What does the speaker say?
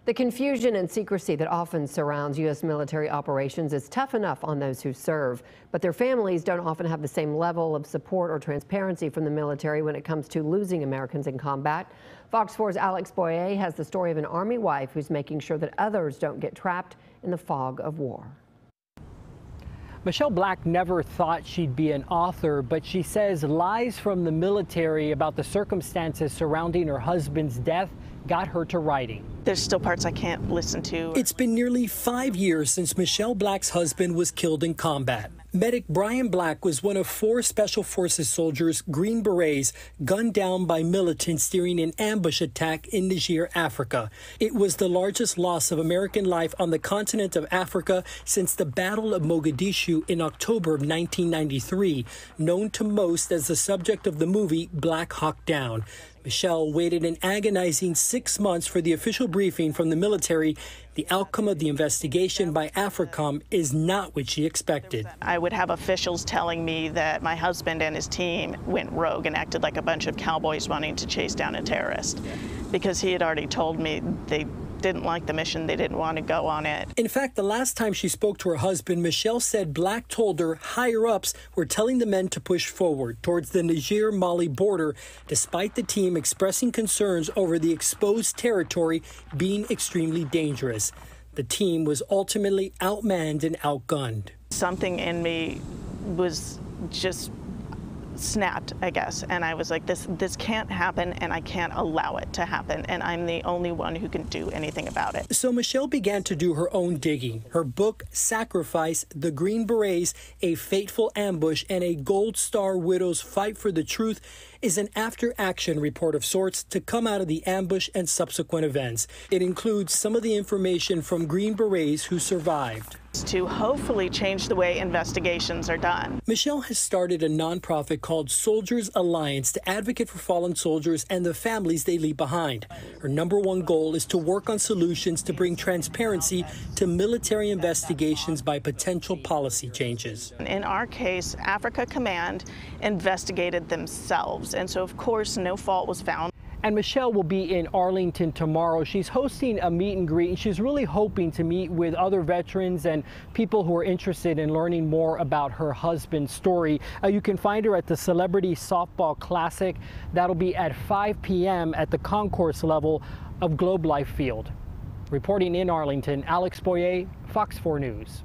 The confusion and secrecy that often surrounds U.S. military operations is tough enough on those who serve, but their families don't often have the same level of support or transparency from the military when it comes to losing Americans in combat. Fox 4's Alex Boyer has the story of an Army wife who's making sure that others don't get trapped in the fog of war. Michelle Black never thought she'd be an author, but she says lies from the military about the circumstances surrounding her husband's death got her to writing. There's still parts I can't listen to. It's been nearly 5 years since Michelle Black's husband was killed in combat. Medic Brian Black was one of 4 Special Forces soldiers, Green Berets, gunned down by militants during an ambush attack in Niger, Africa. It was the largest loss of American life on the continent of Africa since the Battle of Mogadishu in October of 1993, known to most as the subject of the movie Black Hawk Down. Michelle waited an agonizing 6 months for the official briefing from the military. The outcome of the investigation by AFRICOM is not what she expected. I would have officials telling me that my husband and his team went rogue and acted like a bunch of cowboys wanting to chase down a terrorist, because he had already told me they didn't like the mission, they didn't want to go on it. In fact, the last time she spoke to her husband, Michelle said Black told her higher-ups were telling the men to push forward towards the Niger-Mali border, despite the team expressing concerns over the exposed territory being extremely dangerous. The team was ultimately outmanned and outgunned. Something in me was just snapped, I guess, and I was like, this can't happen, and I can't allow it to happen, and I'm the only one who can do anything about it. So Michelle began to do her own digging. Her book, Sacrifice, The Green Berets, A Fateful Ambush, and a Gold Star Widow's Fight for the Truth, is an after-action report of sorts to come out of the ambush and subsequent events. It includes some of the information from Green Berets who survived, to hopefully change the way investigations are done. Michelle has started a nonprofit called Soldiers Alliance to advocate for fallen soldiers and the families they leave behind. Her #1 goal is to work on solutions to bring transparency to military investigations by potential policy changes. In our case, Africa Command investigated themselves, and so of course no fault was found. And Michelle will be in Arlington tomorrow. She's hosting a meet and greet, and she's really hoping to meet with other veterans and people who are interested in learning more about her husband's story. You can find her at the Celebrity Softball Classic. That'll be at 5 p.m. at the concourse level of Globe Life Field. Reporting in Arlington, Alex Boyer, Fox 4 News.